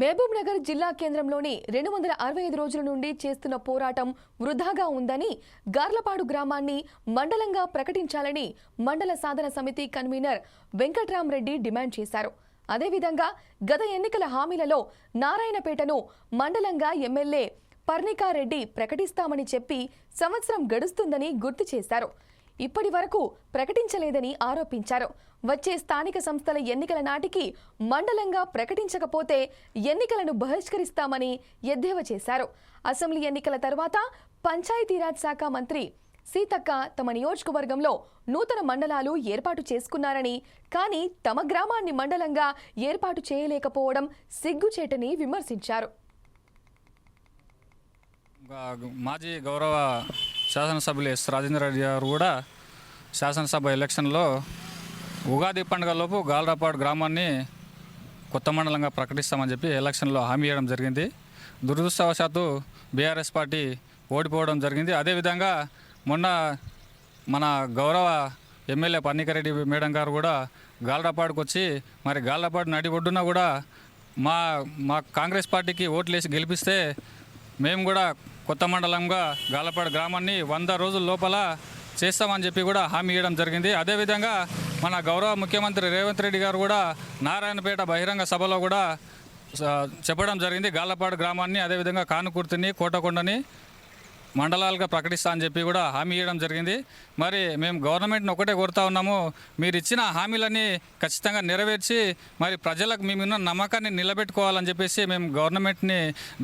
మహబూబ్ నగర్ జిల్లా కేంద్రంలోని 265 రోజుల నుండి చేస్తున్న పోరాటం వృధాగా ఉందని గార్లపాడు గ్రామాన్ని మండలంగా ప్రకటించాలని మండల సాధన సమితి కన్వీనర్ వెంకట్రామరెడ్డి డిమాండ్ చేశారు. అదేవిధంగా గత ఎన్నికల హామీలలో నారాయణపేటను మండలంగా ఎమ్మెల్యే పర్ణికారెడ్డి ప్రకటిస్తామని చెప్పి సంవత్సరం గడుస్తుందని గుర్తు చేశారు. ఇప్పటి వరకు ప్రకటించలేదని ఆరోపించారు. వచ్చే స్థానిక సంస్థల ఎన్నికల నాటికి మండలంగా ప్రకటించకపోతే ఎన్నికలను బహిష్కరిస్తామని ఎద్దేవా చేశారు. అసెంబ్లీ ఎన్నికల తర్వాత పంచాయతీరాజ్ శాఖ మంత్రి సీతక్క తమ నియోజకవర్గంలో నూతన మండలాలు ఏర్పాటు చేసుకున్నారని, కానీ తమ గ్రామాన్ని మండలంగా ఏర్పాటు చేయలేకపోవడం సిగ్గుచేటని విమర్శించారు. మాజీ గౌరవ శాసనసభ్యులు ఎస్ రాజేంద్ర రెడ్డి గారు కూడా శాసనసభ ఎలక్షన్లో ఉగాది పండుగలోపు గాల్రాపాడు గ్రామాన్ని కొత్త మండలంగా ప్రకటిస్తామని చెప్పి ఎలక్షన్లో హామీ ఇవ్వడం జరిగింది. దురదృష్టవశాత్తు బీఆర్ఎస్ పార్టీ ఓడిపోవడం జరిగింది. అదేవిధంగా మొన్న మన గౌరవ ఎమ్మెల్యే పర్ణికారెడ్డి మేడం గారు కూడా గాల్రాపాడుకు వచ్చి మరి గాల్రాపాడు నడి ఒడ్డున కూడా మా కాంగ్రెస్ పార్టీకి ఓట్లేసి గెలిపిస్తే మేము కూడా కొత్త మండలంగా గాల్రాపాడు గ్రామాన్ని 100 రోజుల లోపల చేస్తామని చెప్పి కూడా హామీ ఇవ్వడం జరిగింది. అదేవిధంగా మన గౌరవ ముఖ్యమంత్రి రేవంత్ రెడ్డి గారు కూడా నారాయణపేట బహిరంగ సభలో కూడా చెప్పడం జరిగింది. గాల్రాపాడు గ్రామాన్ని అదేవిధంగా కానుకుర్తిని కోటకొండని మండలాలుగా ప్రకటిస్తా అని చెప్పి కూడా హామీ ఇవ్వడం జరిగింది. మరి మేము గవర్నమెంట్ని ఒకటే కోరుతా ఉన్నాము, మీరు ఇచ్చిన హామీలని ఖచ్చితంగా నెరవేర్చి మరి ప్రజలకు మేమున్న నమ్మకాన్ని నిలబెట్టుకోవాలని చెప్పేసి మేము గవర్నమెంట్ని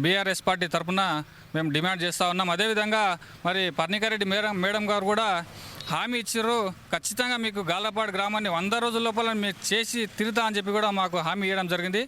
బీఆర్ఎస్ పార్టీ తరఫున మేము డిమాండ్ చేస్తూ ఉన్నాం. అదేవిధంగా మరి పర్ణికారెడ్డి మేడం గారు కూడా హామీ ఇచ్చారు, ఖచ్చితంగా మీకు గాల్రాపాడు గ్రామాన్ని 100 రోజుల లోపల మీకు చేసి తిరుగుతా అని చెప్పి కూడా మాకు హామీ ఇవ్వడం జరిగింది.